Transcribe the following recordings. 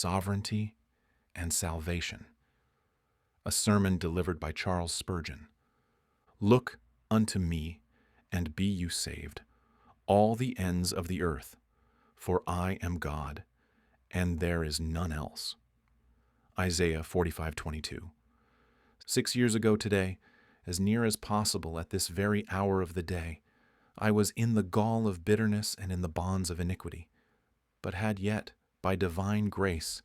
sovereignty and salvation. A sermon delivered by Charles Spurgeon. Look unto me, and be you saved, all the ends of the earth, for I am God, and there is none else. Isaiah 45:22. 6 years ago today, as near as possible at this very hour of the day, I was in the gall of bitterness and in the bonds of iniquity, but had yet, by divine grace,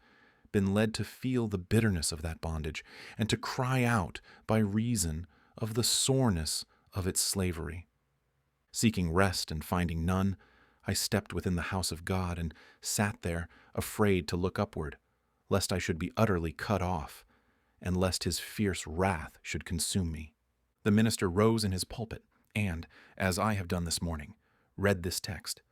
been led to feel the bitterness of that bondage, and to cry out by reason of the soreness of its slavery. Seeking rest and finding none, I stepped within the house of God and sat there, afraid to look upward, lest I should be utterly cut off, and lest his fierce wrath should consume me. The minister rose in his pulpit and, as I have done this morning, read this text,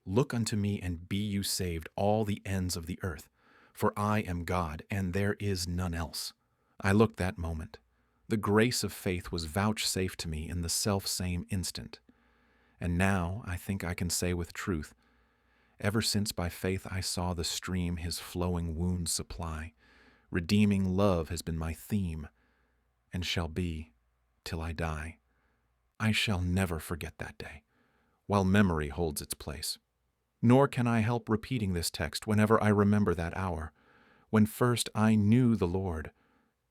"Look unto me, and be you saved, all the ends of the earth, for I am God, and there is none else." I looked that moment. The grace of faith was vouchsafed to me in the self-same instant. And now I think I can say with truth, ever since by faith I saw the stream his flowing wounds supply, redeeming love has been my theme, and shall be till I die. I shall never forget that day, while memory holds its place. Nor can I help repeating this text whenever I remember that hour, when first I knew the Lord.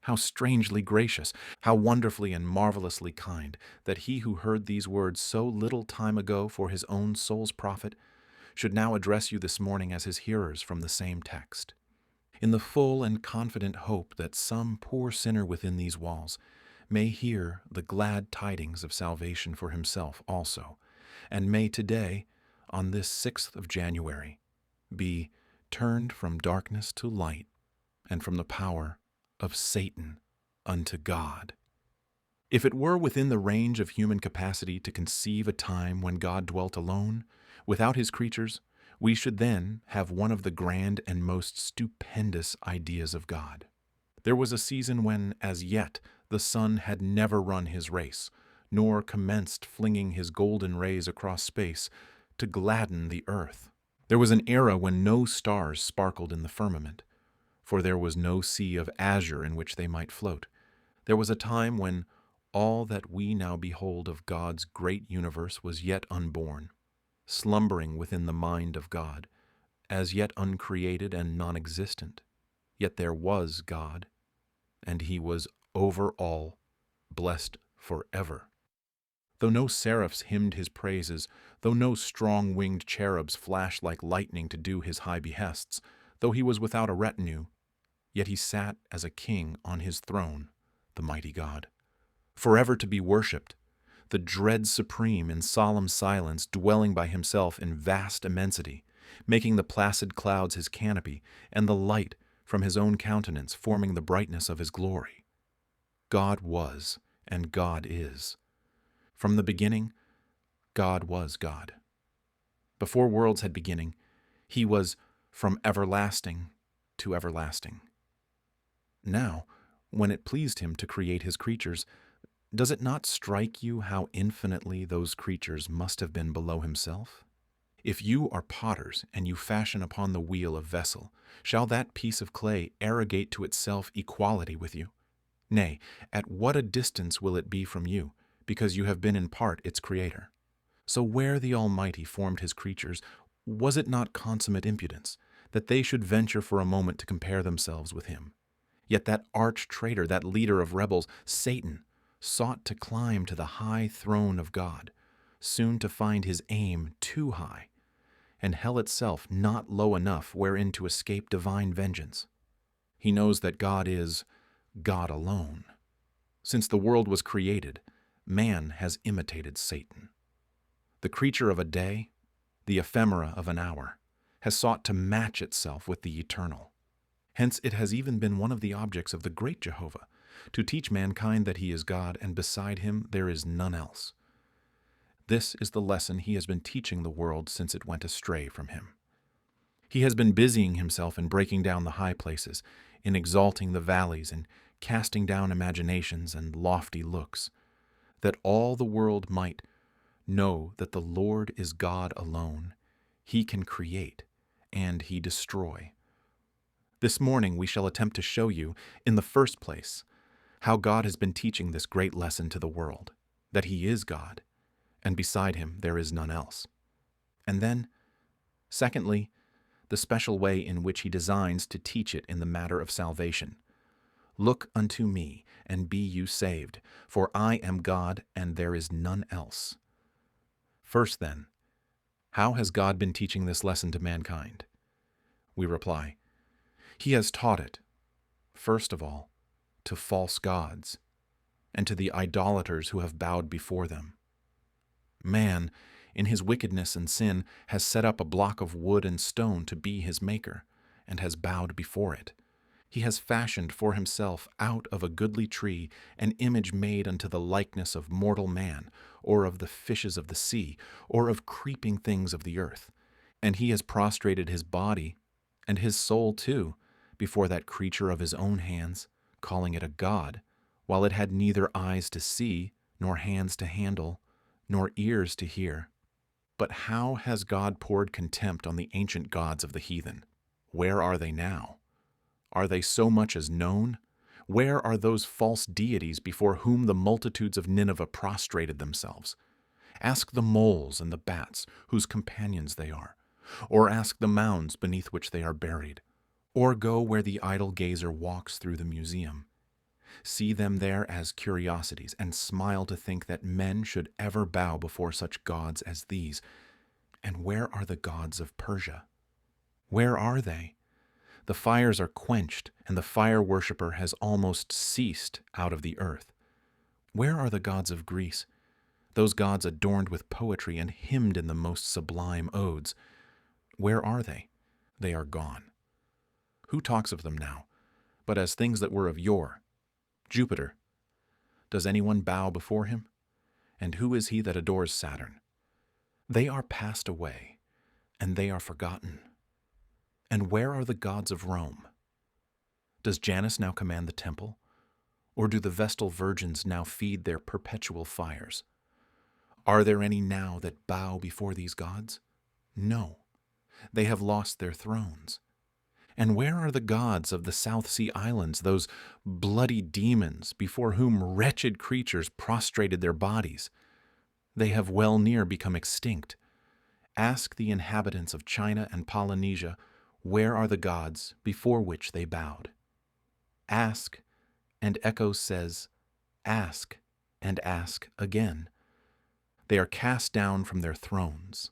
How strangely gracious, how wonderfully and marvelously kind, that he who heard these words so little time ago for his own soul's profit should now address you this morning as his hearers from the same text. In the full and confident hope that some poor sinner within these walls may hear the glad tidings of salvation for himself also, and may today, on this 6th of January, be turned from darkness to light, and from the power of Satan unto God. If it were within the range of human capacity to conceive a time when God dwelt alone, without his creatures, we should then have one of the grand and most stupendous ideas of God. There was a season when, as yet, the sun had never run his race, nor commenced flinging his golden rays across space to gladden the earth. There was an era when no stars sparkled in the firmament, for there was no sea of azure in which they might float. There was a time when all that we now behold of God's great universe was yet unborn, slumbering within the mind of God, as yet uncreated and non-existent. Yet there was God, and he was over all, blessed forever. Though no seraphs hymned his praises, though no strong-winged cherubs flashed like lightning to do his high behests, though he was without a retinue, yet he sat as a king on his throne, the mighty God, forever to be worshipped, the dread supreme in solemn silence, dwelling by himself in vast immensity, making the placid clouds his canopy, and the light from his own countenance forming the brightness of his glory. God was, and God is. From the beginning, God was God. Before worlds had beginning, he was from everlasting to everlasting. Now, when it pleased him to create his creatures, does it not strike you how infinitely those creatures must have been below himself? If you are potters and you fashion upon the wheel a vessel, shall that piece of clay arrogate to itself equality with you? Nay, at what a distance will it be from you, because you have been in part its creator? So where the Almighty formed his creatures, was it not consummate impudence, that they should venture for a moment to compare themselves with him? Yet that arch traitor, that leader of rebels, Satan, sought to climb to the high throne of God, soon to find his aim too high, and hell itself not low enough wherein to escape divine vengeance. He knows that God is God alone. Since the world was created, man has imitated Satan. The creature of a day, the ephemera of an hour, has sought to match itself with the eternal. Hence it has even been one of the objects of the great Jehovah to teach mankind that he is God, and beside him there is none else. This is the lesson he has been teaching the world since it went astray from him. He has been busying himself in breaking down the high places, in exalting the valleys, and casting down imaginations and lofty looks, that all the world might know that the Lord is God alone. He can create, and he destroy. This morning we shall attempt to show you, in the first place, how God has been teaching this great lesson to the world, that He is God, and beside Him there is none else. And then, secondly, the special way in which He designs to teach it in the matter of salvation. Look unto me, and be you saved, for I am God, and there is none else. First then, how has God been teaching this lesson to mankind? We reply, He has taught it, first of all, to false gods, and to the idolaters who have bowed before them. Man, in his wickedness and sin, has set up a block of wood and stone to be his maker, and has bowed before it. He has fashioned for himself out of a goodly tree an image made unto the likeness of mortal man, or of the fishes of the sea, or of creeping things of the earth. And he has prostrated his body, and his soul too, before that creature of his own hands, calling it a god, while it had neither eyes to see, nor hands to handle, nor ears to hear. But how has God poured contempt on the ancient gods of the heathen? Where are they now? Are they so much as known? Where are those false deities before whom the multitudes of Nineveh prostrated themselves? Ask the moles and the bats, whose companions they are, or ask the mounds beneath which they are buried, or go where the idle gazer walks through the museum. See them there as curiosities, and smile to think that men should ever bow before such gods as these. And where are the gods of Persia? Where are they? The fires are quenched, and the fire worshipper has almost ceased out of the earth. Where are the gods of Greece? Those gods adorned with poetry and hymned in the most sublime odes. Where are they? They are gone. Who talks of them now, but as things that were of yore? Jupiter. Does anyone bow before him? And who is he that adores Saturn? They are passed away, and they are forgotten. And where are the gods of Rome? Does Janus now command the temple? Or do the Vestal virgins now feed their perpetual fires? Are there any now that bow before these gods? No, they have lost their thrones. And where are the gods of the South Sea Islands, those bloody demons before whom wretched creatures prostrated their bodies? They have well near become extinct. Ask the inhabitants of China and Polynesia, where are the gods before which they bowed? Ask, and Echo says, ask, and ask again. They are cast down from their thrones.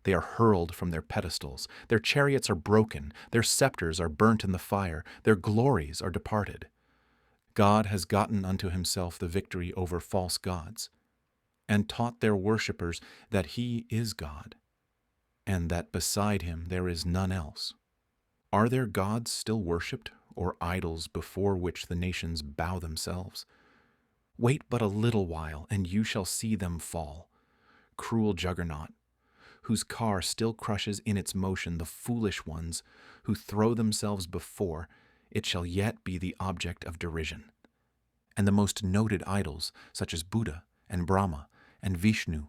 They are hurled from their pedestals. Their chariots are broken. Their scepters are burnt in the fire. Their glories are departed. God has gotten unto himself the victory over false gods, and taught their worshippers that he is God, and that beside him there is none else. Are there gods still worshipped, or idols before which the nations bow themselves? Wait but a little while, and you shall see them fall. Cruel juggernaut, whose car still crushes in its motion the foolish ones who throw themselves before, it shall yet be the object of derision. And the most noted idols, such as Buddha and Brahma and Vishnu,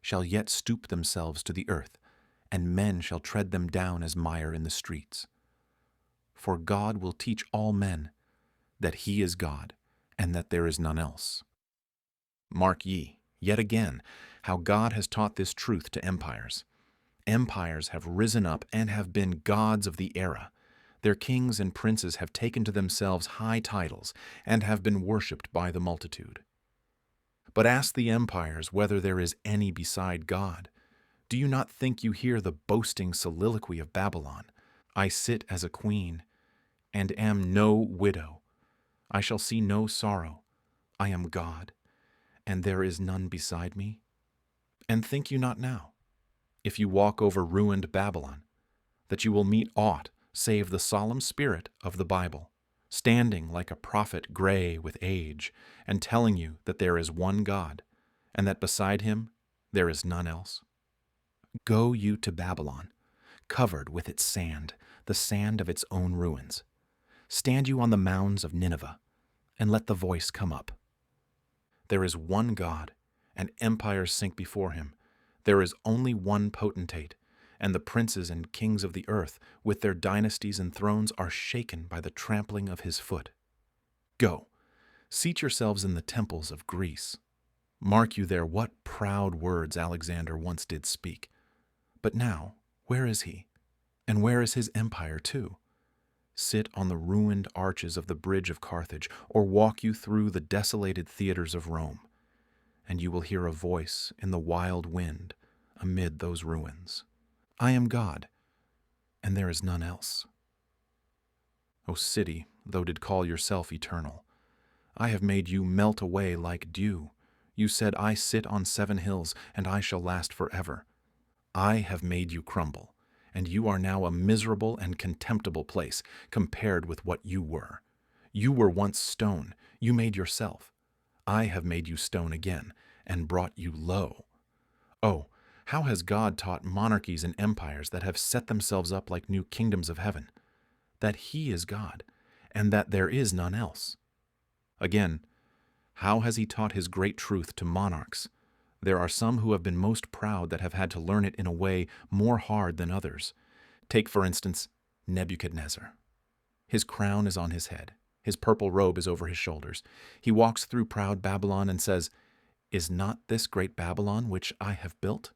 shall yet stoop themselves to the earth, and men shall tread them down as mire in the streets. For God will teach all men that he is God, and that there is none else. Mark ye, yet again, how God has taught this truth to empires. Empires have risen up and have been gods of the era. Their kings and princes have taken to themselves high titles, and have been worshipped by the multitude. But ask the empires whether there is any beside God. Do you not think you hear the boasting soliloquy of Babylon? I sit as a queen, and am no widow. I shall see no sorrow. I am God, and there is none beside me. And think you not now, if you walk over ruined Babylon, that you will meet aught save the solemn spirit of the Bible, standing like a prophet gray with age, and telling you that there is one God, and that beside him there is none else? Go you to Babylon, covered with its sand, the sand of its own ruins. Stand you on the mounds of Nineveh, and let the voice come up. There is one God, and empires sink before him. There is only one potentate, and the princes and kings of the earth, with their dynasties and thrones, are shaken by the trampling of his foot. Go, seat yourselves in the temples of Greece. Mark you there what proud words Alexander once did speak. But now, where is he? And where is his empire too? Sit on the ruined arches of the bridge of Carthage, or walk you through the desolated theaters of Rome, and you will hear a voice in the wild wind amid those ruins. I am God, and there is none else. O city, though did call yourself eternal, I have made you melt away like dew. You said, I sit on 7 hills, and I shall last forever. I have made you crumble, and you are now a miserable and contemptible place compared with what you were. You were once stone, you made yourself. I have made you stone again, and brought you low. Oh, how has God taught monarchies and empires that have set themselves up like new kingdoms of heaven, that he is God, and that there is none else? Again, how has he taught his great truth to monarchs? There are some who have been most proud that have had to learn it in a way more hard than others. Take, for instance, Nebuchadnezzar. His crown is on his head. His purple robe is over his shoulders. He walks through proud Babylon and says, Is not this great Babylon which I have built?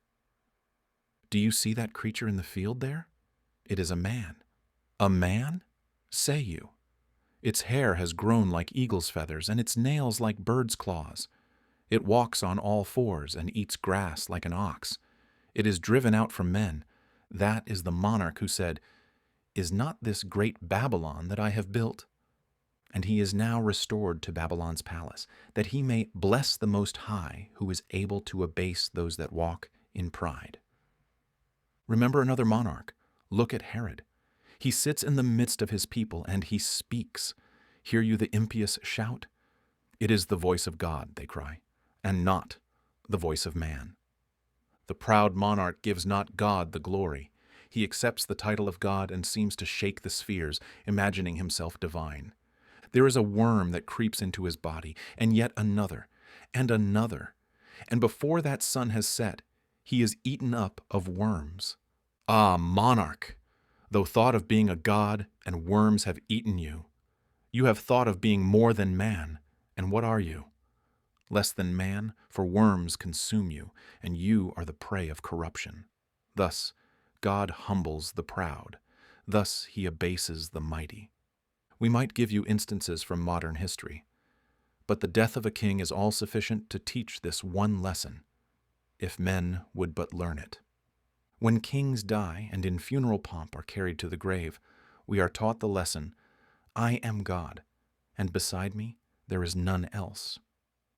Do you see that creature in the field there? It is a man. A man, say you? Its hair has grown like eagle's feathers, and its nails like bird's claws. It walks on all 4s and eats grass like an ox. It is driven out from men. That is the monarch who said, Is not this great Babylon that I have built? And he is now restored to Babylon's palace, that he may bless the Most High, who is able to abase those that walk in pride. Remember another monarch. Look at Herod. He sits in the midst of his people, and he speaks. Hear you the impious shout? It is the voice of God, they cry, and not the voice of man. The proud monarch gives not God the glory. He accepts the title of God and seems to shake the spheres, imagining himself divine. There is a worm that creeps into his body, and yet another, and another. And before that sun has set, he is eaten up of worms. Ah, monarch! Though thought of being a god, and worms have eaten you, you have thought of being more than man, and what are you? Less than man, for worms consume you, and you are the prey of corruption. Thus God humbles the proud. Thus he abases the mighty. We might give you instances from modern history, but the death of a king is all sufficient to teach this one lesson, if men would but learn it. When kings die and in funeral pomp are carried to the grave, we are taught the lesson, I am God, and beside me there is none else.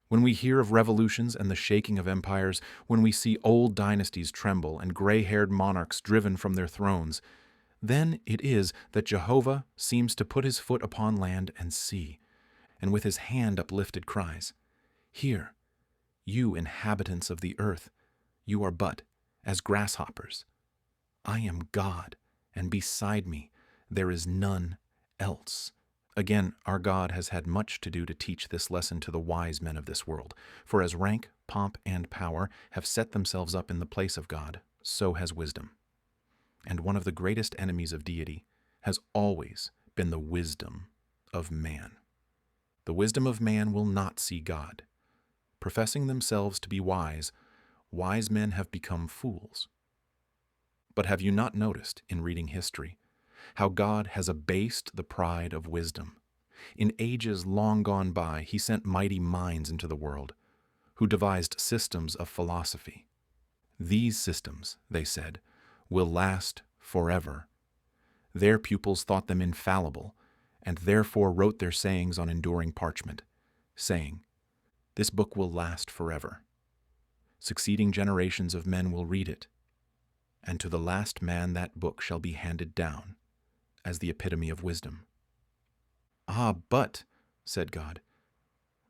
When we hear of revolutions and the shaking of empires, when we see old dynasties tremble and gray-haired monarchs driven from their thrones, then it is that Jehovah seems to put his foot upon land and sea, and with his hand uplifted cries, Hear, you inhabitants of the earth, you are but as grasshoppers. I am God, and beside me there is none else. Again, our God has had much to do to teach this lesson to the wise men of this world, for as rank, pomp, and power have set themselves up in the place of God, so has wisdom. And one of the greatest enemies of deity has always been the wisdom of man. The wisdom of man will not see God. Professing themselves to be wise, wise men have become fools. But have you not noticed, in reading history, how God has abased the pride of wisdom? In ages long gone by, he sent mighty minds into the world, who devised systems of philosophy. These systems, they said, will last forever. Their pupils thought them infallible, and therefore wrote their sayings on enduring parchment, saying, This book will last forever. Succeeding generations of men will read it, and to the last man that book shall be handed down as the epitome of wisdom. Ah, but, said God,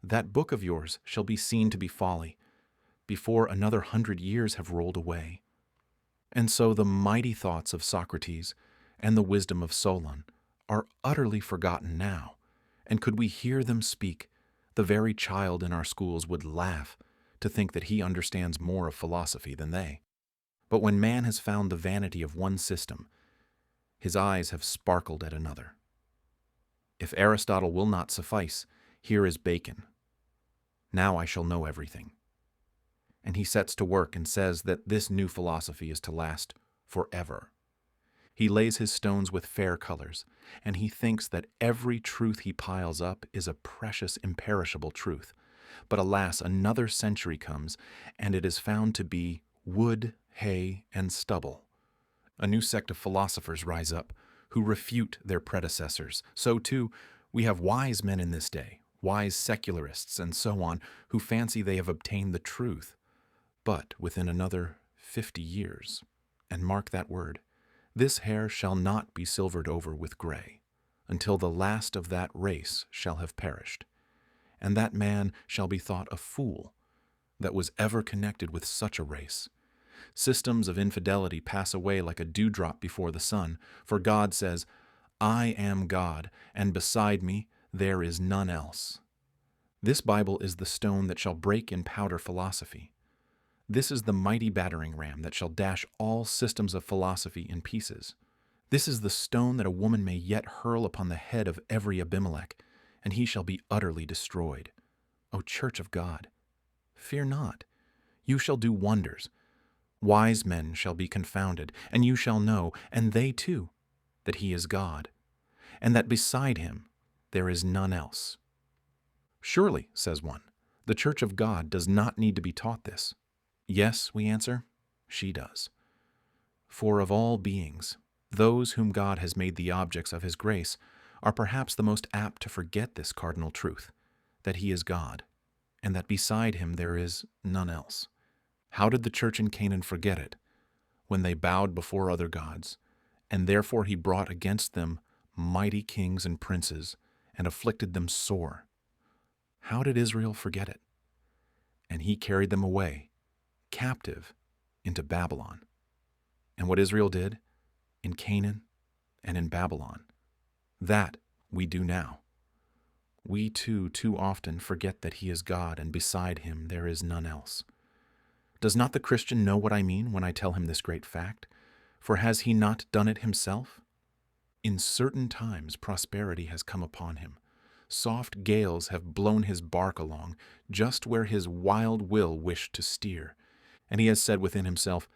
that book of yours shall be seen to be folly before another 100 years have rolled away. And so the mighty thoughts of Socrates and the wisdom of Solon are utterly forgotten now, and could we hear them speak, the very child in our schools would laugh to think that he understands more of philosophy than they. But when man has found the vanity of one system, his eyes have sparkled at another. If Aristotle will not suffice, here is Bacon. Now I shall know everything. And he sets to work and says that this new philosophy is to last forever. He lays his stones with fair colors, and he thinks that every truth he piles up is a precious, imperishable truth. But alas, another century comes, and it is found to be wood, hay, and stubble. A new sect of philosophers rise up, who refute their predecessors. So, too, we have wise men in this day, wise secularists, and so on, who fancy they have obtained the truth. But within another 50 years, and mark that word, this hair shall not be silvered over with gray, until the last of that race shall have perished, and that man shall be thought a fool that was ever connected with such a race. Systems of infidelity pass away like a dewdrop before the sun, for God says, I am God, and beside me there is none else. This Bible is the stone that shall break in powder philosophy. This is the mighty battering ram that shall dash all systems of philosophy in pieces. This is the stone that a woman may yet hurl upon the head of every Abimelech, and he shall be utterly destroyed. O Church of God, fear not. You shall do wonders. Wise men shall be confounded, and you shall know, and they too, that he is God, and that beside him there is none else. Surely, says one, the Church of God does not need to be taught this. Yes, we answer, she does. For of all beings, those whom God has made the objects of his grace are perhaps the most apt to forget this cardinal truth, that he is God, and that beside him there is none else. How did the church in Canaan forget it? When they bowed before other gods, and therefore he brought against them mighty kings and princes, and afflicted them sore. How did Israel forget it? And he carried them away, captive, into Babylon. And what Israel did in Canaan and in Babylon, that we do now. We too often forget that he is God, and beside him there is none else. Does not the Christian know what I mean when I tell him this great fact? For has he not done it himself? In certain times prosperity has come upon him. Soft gales have blown his bark along, just where his wild will wished to steer. And he has said within himself,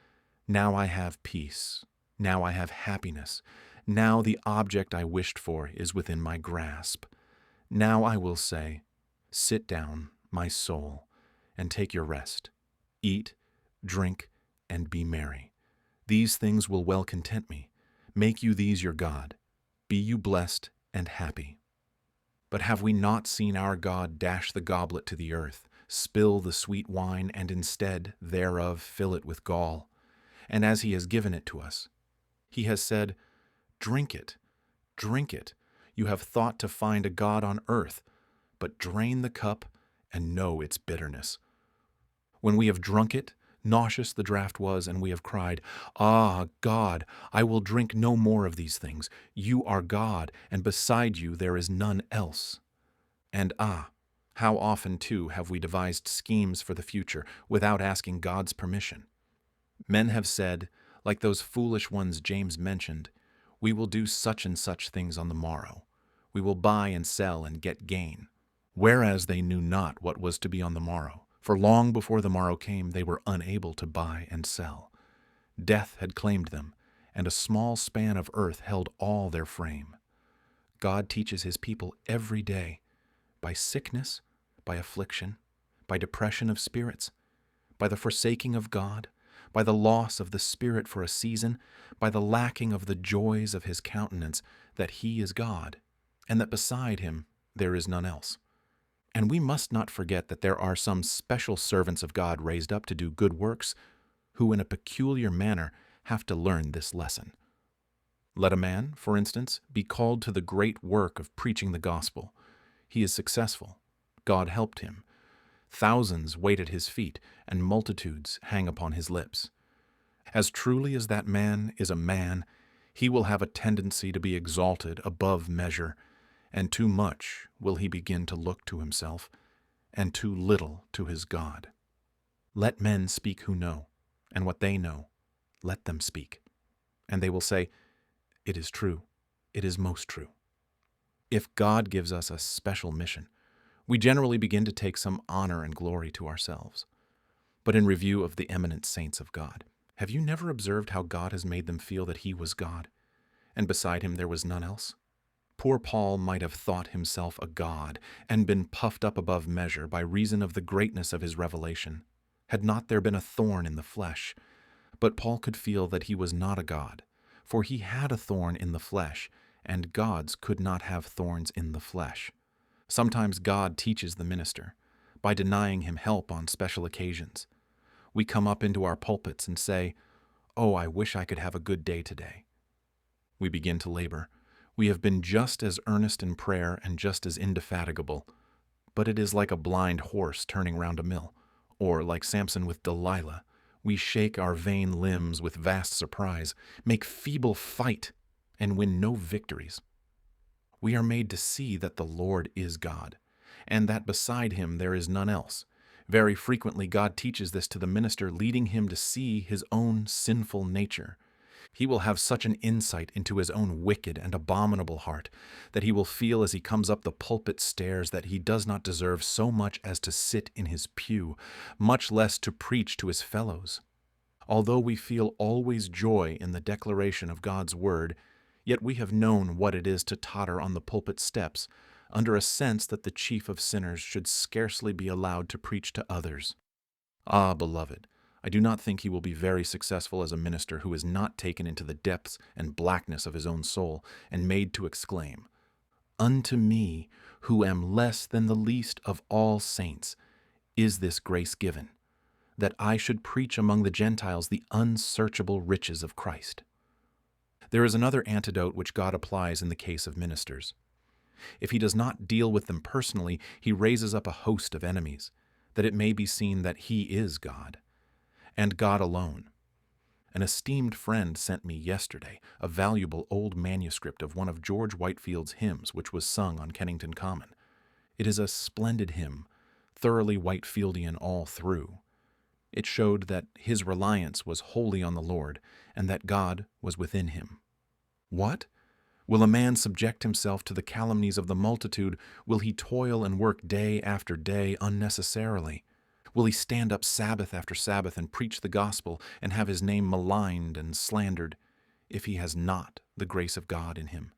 now I have peace, now I have happiness, now the object I wished for is within my grasp. Now I will say, sit down, my soul, and take your rest. Eat, drink, and be merry. These things will well content me. Make you these your God. Be you blessed and happy. But have we not seen our God dash the goblet to the earth, spill the sweet wine, and instead thereof fill it with gall? And as he has given it to us, he has said, drink it, drink it. You have thought to find a God on earth, but drain the cup and know its bitterness. When we have drunk it, nauseous the draught was, and we have cried, ah, God, I will drink no more of these things. You are God, and beside you there is none else. And how often, too, have we devised schemes for the future without asking God's permission? Men have said, like those foolish ones James mentioned, we will do such and such things on the morrow. We will buy and sell and get gain. Whereas they knew not what was to be on the morrow, for long before the morrow came they were unable to buy and sell. Death had claimed them, and a small span of earth held all their frame. God teaches his people every day, by sickness, by affliction, by depression of spirits, by the forsaking of God, by the loss of the Spirit for a season, by the lacking of the joys of his countenance, that he is God, and that beside him there is none else. And we must not forget that there are some special servants of God raised up to do good works, who in a peculiar manner have to learn this lesson. Let a man, for instance, be called to the great work of preaching the gospel. He is successful. God helped him. Thousands wait at his feet, and multitudes hang upon his lips. As truly as that man is a man, he will have a tendency to be exalted above measure, and too much will he begin to look to himself, and too little to his God. Let men speak who know, and what they know, Let them speak. And they will say, "It is true. It is most true." If God gives us a special mission, we generally begin to take some honor and glory to ourselves. But in review of the eminent saints of God, have you never observed how God has made them feel that he was God, and beside him there was none else? Poor Paul might have thought himself a god and been puffed up above measure by reason of the greatness of his revelation, had not there been a thorn in the flesh. But Paul could feel that he was not a god, for he had a thorn in the flesh, and gods could not have thorns in the flesh. Sometimes God teaches the minister by denying him help on special occasions. We come up into our pulpits and say, "Oh, I wish I could have a good day today." We begin to labor. We have been just as earnest in prayer and just as indefatigable, but it is like a blind horse turning round a mill, or like Samson with Delilah. We shake our vain limbs with vast surprise, make feeble fight, and win no victories. We are made to see that the Lord is God, and that beside him there is none else. Very frequently God teaches this to the minister, leading him to see his own sinful nature. He will have such an insight into his own wicked and abominable heart that he will feel as he comes up the pulpit stairs that he does not deserve so much as to sit in his pew, much less to preach to his fellows. Although we feel always joy in the declaration of God's word, yet we have known what it is to totter on the pulpit steps under a sense that the chief of sinners should scarcely be allowed to preach to others. Ah, beloved, I do not think he will be very successful as a minister who is not taken into the depths and blackness of his own soul and made to exclaim, "Unto me, who am less than the least of all saints, is this grace given, that I should preach among the Gentiles the unsearchable riches of Christ." There is another antidote which God applies in the case of ministers. If he does not deal with them personally, he raises up a host of enemies, that it may be seen that he is God, and God alone. An esteemed friend sent me yesterday a valuable old manuscript of one of George Whitefield's hymns which was sung on Kennington Common. It is a splendid hymn, thoroughly Whitefieldian all through. It showed that his reliance was wholly on the Lord, and that God was within him. What? Will a man subject himself to the calumnies of the multitude? Will he toil and work day after day unnecessarily? Will he stand up Sabbath after Sabbath and preach the gospel and have his name maligned and slandered, if he has not the grace of God in him?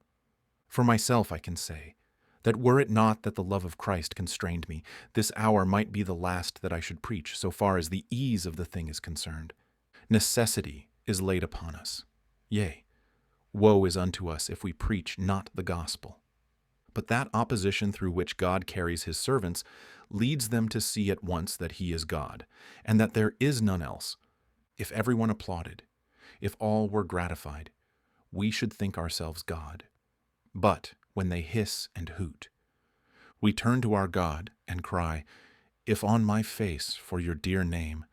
For myself I can say, that were it not that the love of Christ constrained me, this hour might be the last that I should preach, so far as the ease of the thing is concerned. Necessity is laid upon us. Yea, woe is unto us if we preach not the gospel. But that opposition through which God carries his servants leads them to see at once that he is God, and that there is none else. If everyone applauded, if all were gratified, we should think ourselves God. But when they hiss and hoot, we turn to our God and cry, "If on my face for your dear name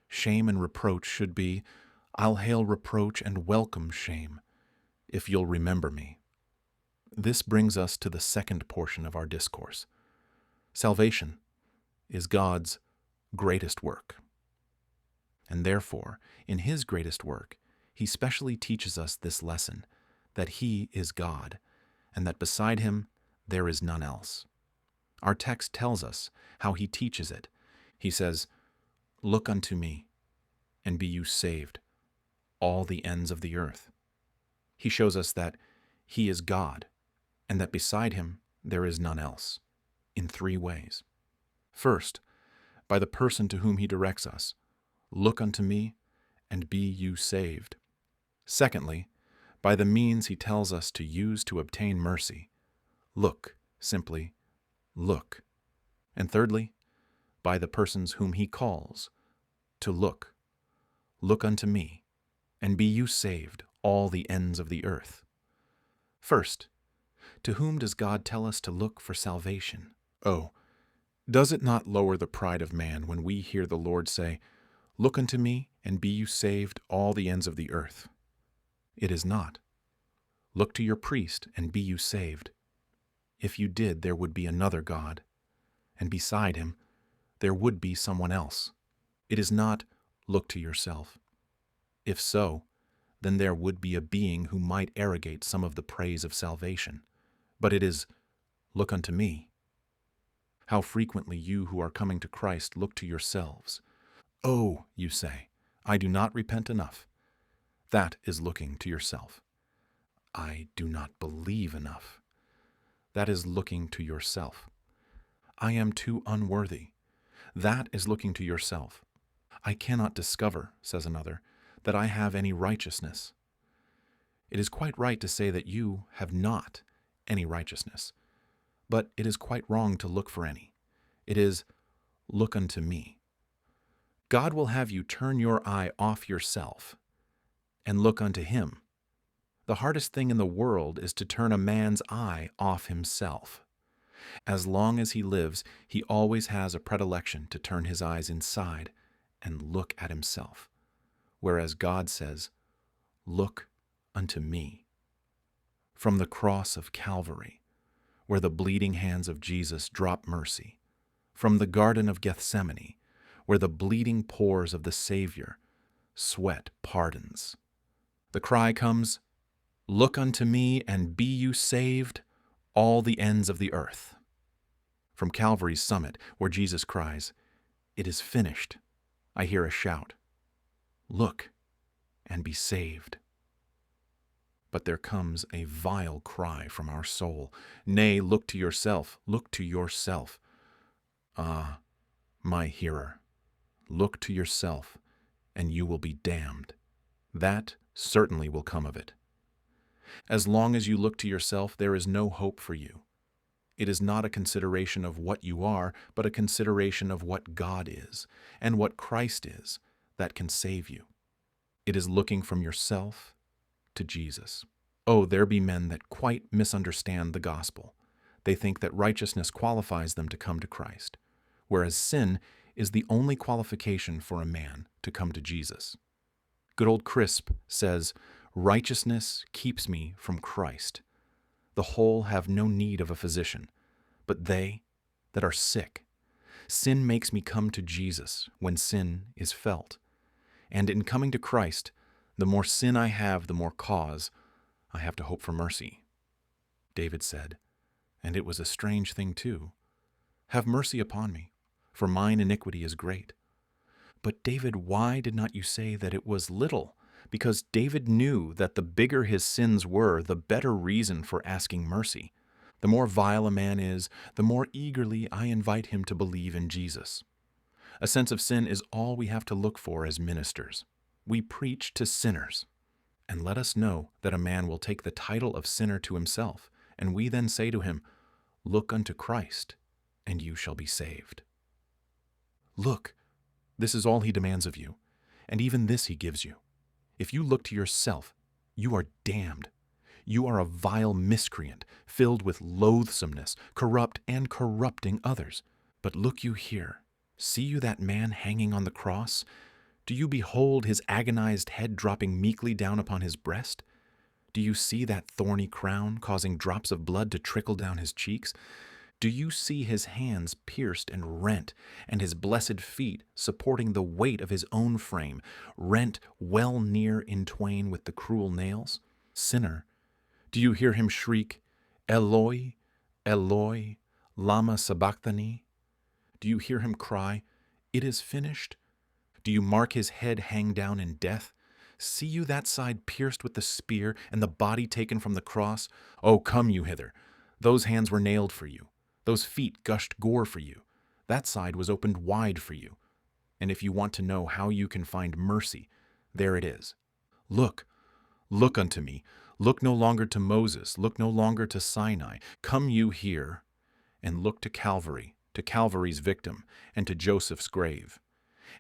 shame and reproach should be, I'll hail reproach and welcome shame, if you'll remember me." This brings us to the second portion of our discourse. Salvation is God's greatest work. And therefore, in his greatest work, he specially teaches us this lesson, that he is God, and that beside him there is none else. Our text tells us how he teaches it. He says, "Look unto me, and be you saved, all the ends of the earth." He shows us that he is God, and that beside him there is none else, in three ways. First, by the person to whom he directs us, "Look unto me, and be you saved." Secondly, by the means he tells us to use to obtain mercy. Look, simply, look. And thirdly, by the persons whom he calls to look. Look unto me, and be you saved, all the ends of the earth. First, to whom does God tell us to look for salvation? Oh, does it not lower the pride of man when we hear the Lord say, "Look unto me, and be you saved, all the ends of the earth"? It is not. Look to your priest, and be you saved. If you did, there would be another God, and beside him, there would be someone else. It is not, look to yourself. If so, then there would be a being who might arrogate some of the praise of salvation. But it is, look unto me. How frequently you who are coming to Christ look to yourselves. Oh, you say, I do not repent enough. That is looking to yourself. I do not believe enough. That is looking to yourself. I am too unworthy. That is looking to yourself. I cannot discover, says another, that I have any righteousness. It is quite right to say that you have not any righteousness, but it is quite wrong to look for any. It is, look unto me. God will have you turn your eye off yourself and look unto him. The hardest thing in the world is to turn a man's eye off himself. As long as he lives, he always has a predilection to turn his eyes inside and look at himself, whereas God says, look unto me. From the cross of Calvary, where the bleeding hands of Jesus drop mercy, from the Garden of Gethsemane, where the bleeding pores of the Savior sweat pardons. The cry comes, look unto me and be you saved, all the ends of the earth. From Calvary's summit, where Jesus cries, it is finished, I hear a shout, look and be saved. But there comes a vile cry from our soul, nay, look to yourself, look to yourself. Ah, my hearer, look to yourself, and you will be damned. That certainly will come of it. As long as you look to yourself, there is no hope for you. It is not a consideration of what you are, but a consideration of what God is and what Christ is that can save you. It is looking from yourself to Jesus. Oh, there be men that quite misunderstand the gospel. They think that righteousness qualifies them to come to Christ, whereas sin is the only qualification for a man to come to Jesus. Good old Crisp says, righteousness keeps me from Christ. The whole have no need of a physician, but they that are sick. Sin makes me come to Jesus when sin is felt. And in coming to Christ, the more sin I have, the more cause I have to hope for mercy. David said, and it was a strange thing too, have mercy upon me, for mine iniquity is great. But David, why did not you say that it was little? Because David knew that the bigger his sins were, the better reason for asking mercy. The more vile a man is, the more eagerly I invite him to believe in Jesus. A sense of sin is all we have to look for as ministers. We preach to sinners. And let us know that a man will take the title of sinner to himself, and we then say to him, look unto Christ, and you shall be saved. Look, this is all he demands of you, and even this he gives you. If you look to yourself, you are damned. You are a vile miscreant, filled with loathsomeness, corrupt and corrupting others. But look you here, see you that man hanging on the cross? Do you behold his agonized head dropping meekly down upon his breast? Do you see that thorny crown causing drops of blood to trickle down his cheeks? Do you see his hands pierced and rent, and his blessed feet supporting the weight of his own frame, rent well near in twain with the cruel nails? Sinner, do you hear him shriek, Eloi, Eloi, lama sabachthani? Do you hear him cry, it is finished? Do you mark his head hang down in death? See you that side pierced with the spear, and the body taken from the cross? Oh, come you hither. Those hands were nailed for you. Those feet gushed gore for you. That side was opened wide for you. And if you want to know how you can find mercy, there it is. Look, look unto me. Look no longer to Moses. Look no longer to Sinai. Come you here, and look to Calvary, to Calvary's victim, and to Joseph's grave.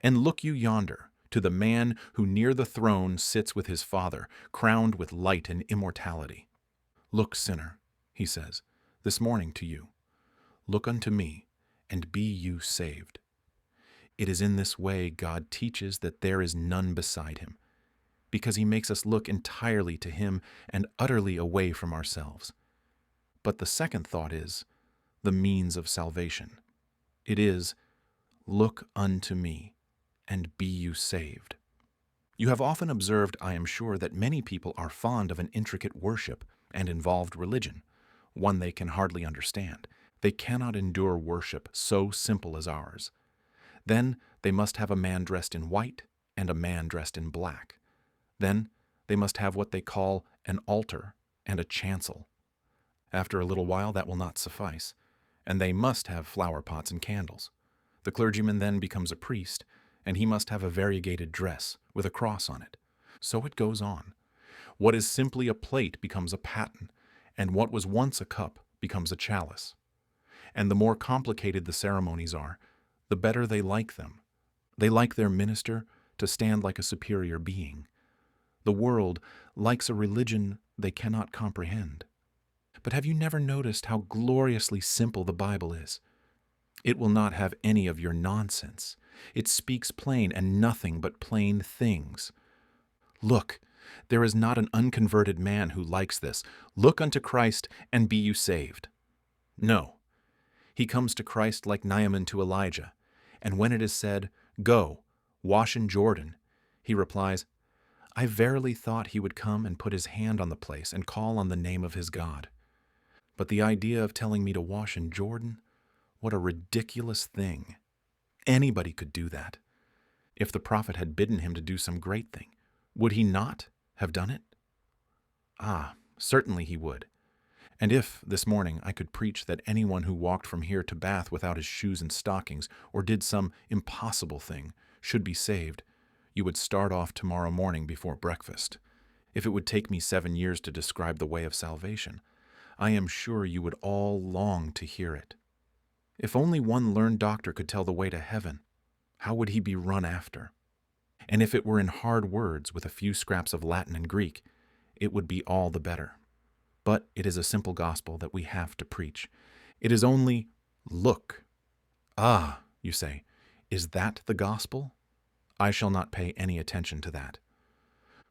And look you yonder, to the man who near the throne sits with his Father, crowned with light and immortality. Look, sinner, he says, this morning to you. Look unto me, and be you saved. It is in this way God teaches that there is none beside him, because he makes us look entirely to him and utterly away from ourselves. But the second thought is the means of salvation. It is, look unto me, and be you saved. You have often observed, I am sure, that many people are fond of an intricate worship and involved religion, one they can hardly understand. They cannot endure worship so simple as ours. Then they must have a man dressed in white and a man dressed in black. Then they must have what they call an altar and a chancel. After a little while that will not suffice, and they must have flower pots and candles. The clergyman then becomes a priest, and he must have a variegated dress with a cross on it. So it goes on. What is simply a plate becomes a paten, and what was once a cup becomes a chalice. And the more complicated the ceremonies are, the better they like them. They like their minister to stand like a superior being. The world likes a religion they cannot comprehend. But have you never noticed how gloriously simple the Bible is? It will not have any of your nonsense. It speaks plain and nothing but plain things. Look, there is not an unconverted man who likes this. Look unto Christ and be you saved. No. He comes to Christ like Naaman to Elijah, and when it is said, Go, wash in Jordan, he replies, I verily thought he would come and put his hand on the place and call on the name of his God. But the idea of telling me to wash in Jordan, what a ridiculous thing. Anybody could do that. If the prophet had bidden him to do some great thing, would he not have done it? Ah, certainly he would. And if, this morning, I could preach that anyone who walked from here to Bath without his shoes and stockings, or did some impossible thing, should be saved, you would start off tomorrow morning before breakfast. If it would take me 7 years to describe the way of salvation, I am sure you would all long to hear it. If only one learned doctor could tell the way to heaven, how would he be run after? And if it were in hard words with a few scraps of Latin and Greek, it would be all the better. But it is a simple gospel that we have to preach. It is only, look. Ah, you say, is that the gospel? I shall not pay any attention to that.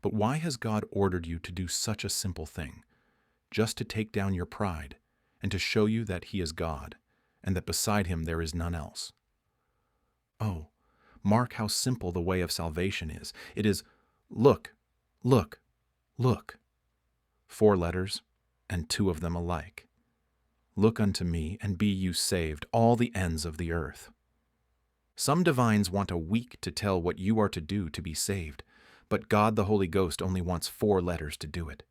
But why has God ordered you to do such a simple thing? Just to take down your pride, and to show you that He is God, and that beside Him there is none else. Oh, mark how simple the way of salvation is. It is, look, look, look. 4 letters, and 2 of them alike. Look unto me, and be you saved, all the ends of the earth. Some divines want a week to tell what you are to do to be saved, but God the Holy Ghost only wants 4 letters to do it.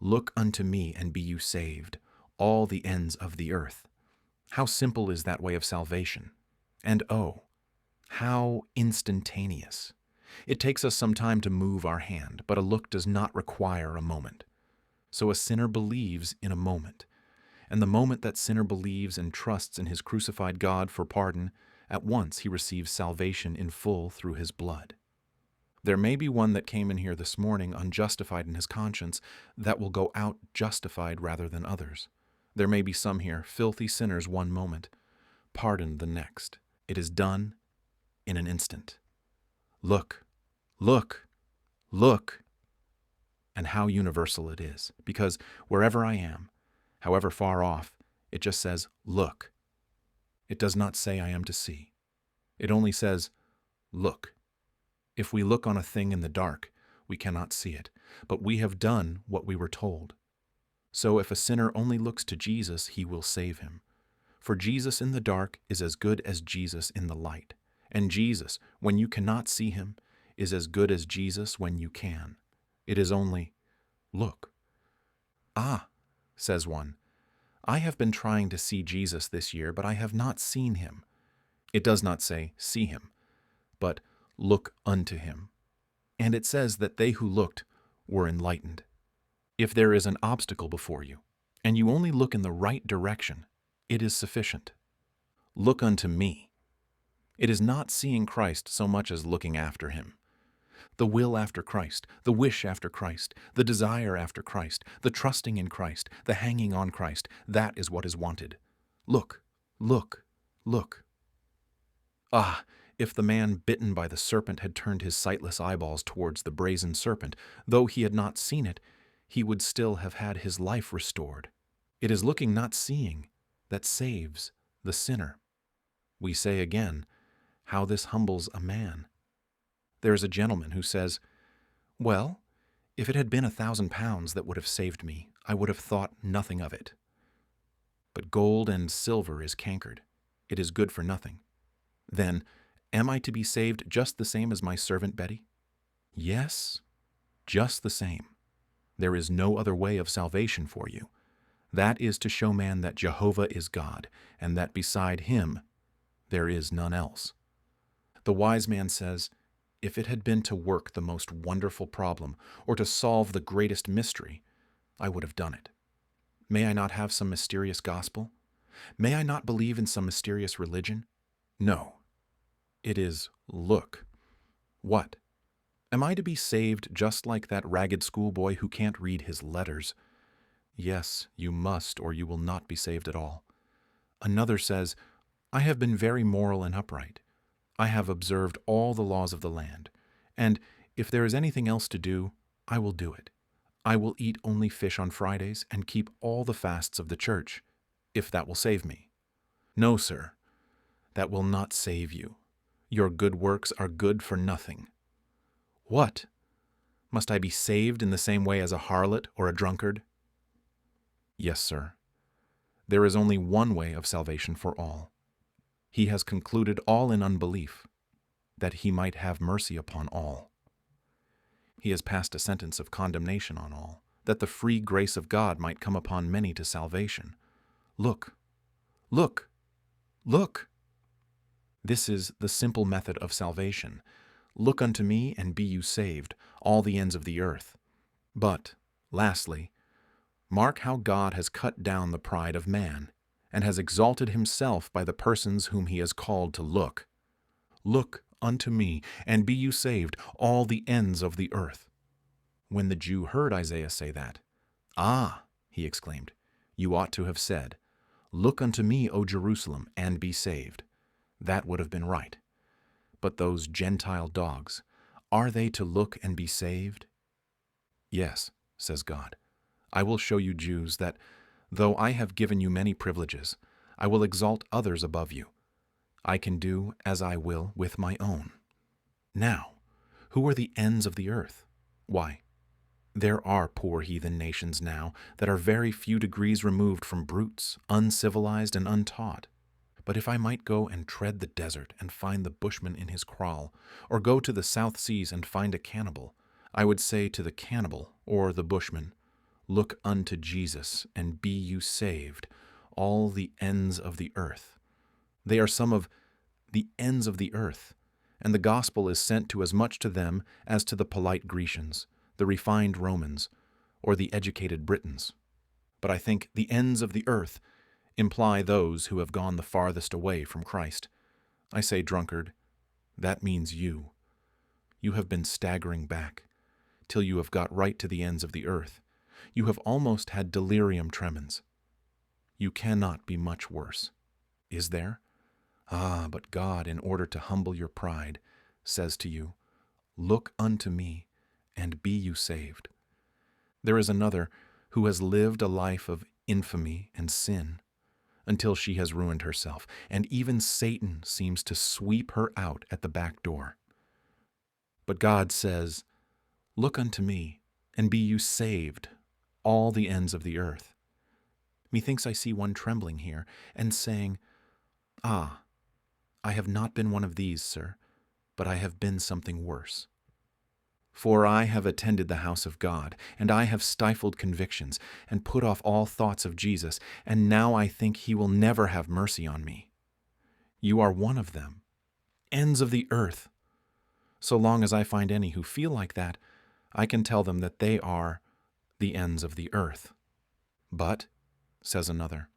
Look unto me, and be you saved, all the ends of the earth. How simple is that way of salvation? And oh, how instantaneous. It takes us some time to move our hand, but a look does not require a moment. So a sinner believes in a moment, and the moment that sinner believes and trusts in his crucified God for pardon, at once he receives salvation in full through his blood. There may be one that came in here this morning unjustified in his conscience that will go out justified rather than others. There may be some here, filthy sinners one moment, pardoned the next. It is done in an instant. Look, look, look. And how universal it is, because wherever I am, however far off, it just says, look. It does not say I am to see. It only says, look. If we look on a thing in the dark, we cannot see it, but we have done what we were told. So if a sinner only looks to Jesus, he will save him. For Jesus in the dark is as good as Jesus in the light, and Jesus, when you cannot see him, is as good as Jesus when you can. It is only, look. Ah, says one, I have been trying to see Jesus this year, but I have not seen him. It does not say, see him, but look unto him. And it says that they who looked were enlightened. If there is an obstacle before you, and you only look in the right direction, it is sufficient. Look unto me. It is not seeing Christ so much as looking after him. The will after Christ, the wish after Christ, the desire after Christ, the trusting in Christ, the hanging on Christ, that is what is wanted. Look, look, look. Ah, if the man bitten by the serpent had turned his sightless eyeballs towards the brazen serpent, though he had not seen it, he would still have had his life restored. It is looking, not seeing, that saves the sinner. We say again, how this humbles a man. There is a gentleman who says, Well, if it had been £1,000 that would have saved me, I would have thought nothing of it. But gold and silver is cankered. It is good for nothing. Then, am I to be saved just the same as my servant Betty? Yes, just the same. There is no other way of salvation for you. That is to show man that Jehovah is God, and that beside him there is none else. The wise man says, if it had been to work the most wonderful problem, or to solve the greatest mystery, I would have done it. May I not have some mysterious gospel? May I not believe in some mysterious religion? No. It is, look. What? Am I to be saved just like that ragged schoolboy who can't read his letters? Yes, you must, or you will not be saved at all. Another says, I have been very moral and upright. I have observed all the laws of the land, and if there is anything else to do, I will do it. I will eat only fish on Fridays and keep all the fasts of the church, if that will save me. No, sir, that will not save you. Your good works are good for nothing. What? Must I be saved in the same way as a harlot or a drunkard? Yes, sir. There is only one way of salvation for all. He has concluded all in unbelief, that he might have mercy upon all. He has passed a sentence of condemnation on all, that the free grace of God might come upon many to salvation. Look, look, look! This is the simple method of salvation. Look unto me, and be you saved, all the ends of the earth. But, lastly, mark how God has cut down the pride of man, and has exalted himself by the persons whom he has called to look. Look unto me, and be you saved, all the ends of the earth. When the Jew heard Isaiah say that, Ah, he exclaimed, you ought to have said, Look unto me, O Jerusalem, and be saved. That would have been right. But those Gentile dogs, are they to look and be saved? Yes, says God. I will show you Jews that, though I have given you many privileges, I will exalt others above you. I can do as I will with my own. Now, who are the ends of the earth? Why, there are poor heathen nations now that are very few degrees removed from brutes, uncivilized and untaught. But if I might go and tread the desert and find the bushman in his kraal, or go to the South Seas and find a cannibal, I would say to the cannibal or the bushman, Look unto Jesus, and be you saved, all the ends of the earth. They are some of the ends of the earth, and the gospel is sent to as much to them as to the polite Grecians, the refined Romans, or the educated Britons. But I think the ends of the earth imply those who have gone the farthest away from Christ. I say, drunkard, that means you. You have been staggering back, till you have got right to the ends of the earth. You have almost had delirium tremens. You cannot be much worse. Is there? Ah, but God, in order to humble your pride, says to you, Look unto me, and be you saved. There is another who has lived a life of infamy and sin, until she has ruined herself, and even Satan seems to sweep her out at the back door. But God says, Look unto me, and be you saved, all the ends of the earth. Methinks I see one trembling here, and saying, Ah, I have not been one of these, sir, but I have been something worse. For I have attended the house of God, and I have stifled convictions, and put off all thoughts of Jesus, and now I think he will never have mercy on me. You are one of them, ends of the earth. So long as I find any who feel like that, I can tell them that they are the ends of the earth. But, says another,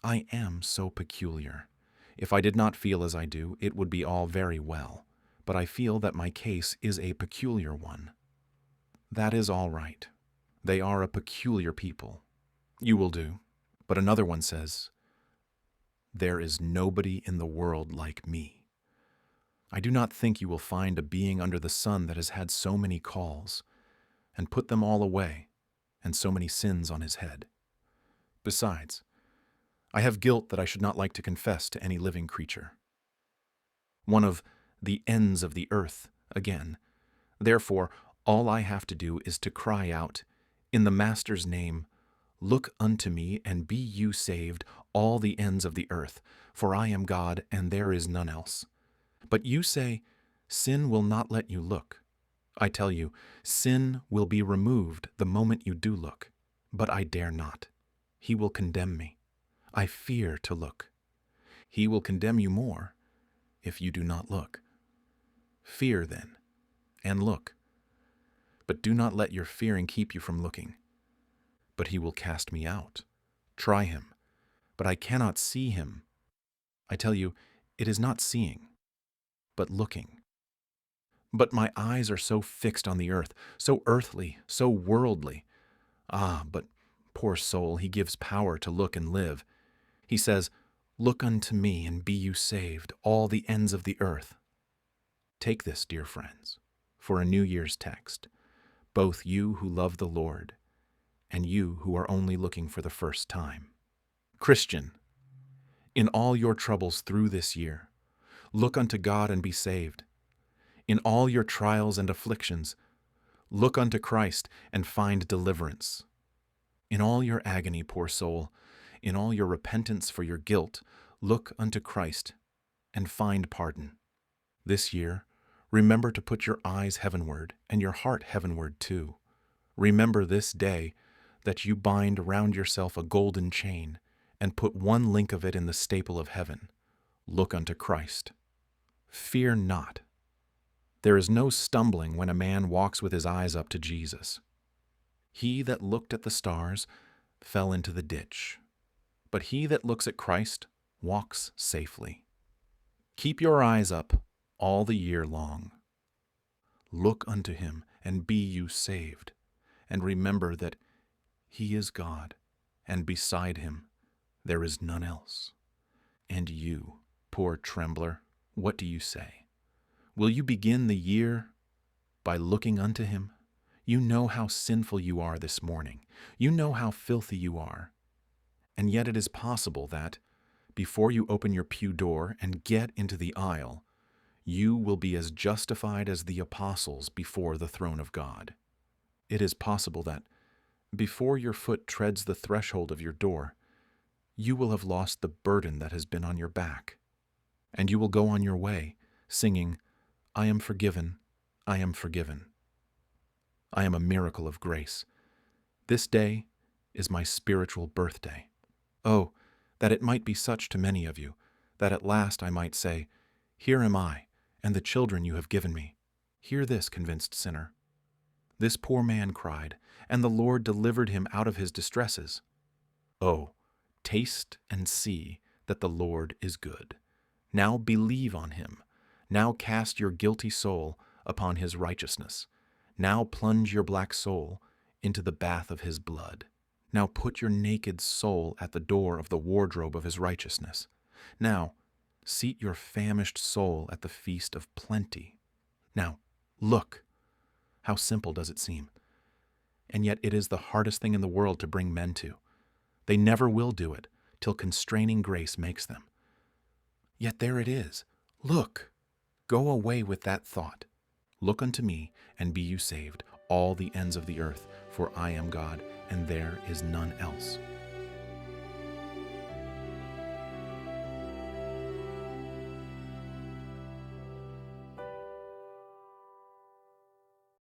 I am so peculiar. If I did not feel as I do, it would be all very well. But I feel that my case is a peculiar one. That is all right. They are a peculiar people. You will do. But another one says, There is nobody in the world like me. I do not think you will find a being under the sun that has had so many calls, and put them all away, and so many sins on his head. Besides, I have guilt that I should not like to confess to any living creature. One of the ends of the earth, again. Therefore, All I have to do is to cry out, in the Master's name, look unto me, and be you saved, all the ends of the earth, for I am God, and there is none else. But you say, sin will not let you look. I tell you, sin will be removed the moment you do look. But I dare not. He will condemn me. I fear to look. He will condemn you more if you do not look. Fear then, and look. But do not let your fearing keep you from looking. But he will cast me out. Try him, but I cannot see him. I tell you, it is not seeing, but looking. But my eyes are so fixed on the earth, so earthly, so worldly. Ah, but poor soul, he gives power to look and live. He says, look unto me, and be you saved, all the ends of the earth. Take this, dear friends, for a New Year's text, both you who love the Lord and you who are only looking for the first time. Christian, in all your troubles through this year, look unto God and be saved. In all your trials and afflictions, look unto Christ and find deliverance. In all your agony, poor soul, in all your repentance for your guilt, look unto Christ and find pardon. This year, remember to put your eyes heavenward and your heart heavenward too. Remember this day that you bind around yourself a golden chain and put one link of it in the staple of heaven. Look unto Christ. Fear not. There is no stumbling when a man walks with his eyes up to Jesus. He that looked at the stars fell into the ditch, but he that looks at Christ walks safely. Keep your eyes up all the year long. Look unto him and be you saved, and remember that he is God, and beside him there is none else. And you, poor trembler, what do you say? Will you begin the year by looking unto him? You know how sinful you are this morning. You know how filthy you are. And yet it is possible that, before you open your pew door and get into the aisle, you will be as justified as the apostles before the throne of God. It is possible that, before your foot treads the threshold of your door, you will have lost the burden that has been on your back, and you will go on your way, singing, I am forgiven, I am forgiven. I am a miracle of grace. This day is my spiritual birthday. Oh, that it might be such to many of you, that at last I might say, here am I, and the children you have given me. Hear this, convinced sinner. This poor man cried, and the Lord delivered him out of his distresses. Oh, taste and see that the Lord is good. Now believe on him. Now cast your guilty soul upon his righteousness. Now plunge your black soul into the bath of his blood. Now put your naked soul at the door of the wardrobe of his righteousness. Now seat your famished soul at the feast of plenty. Now look. How simple does it seem? And yet it is the hardest thing in the world to bring men to. They never will do it till constraining grace makes them. Yet there it is. Look. Go away with that thought. Look unto me, and be you saved, all the ends of the earth, for I am God, and there is none else.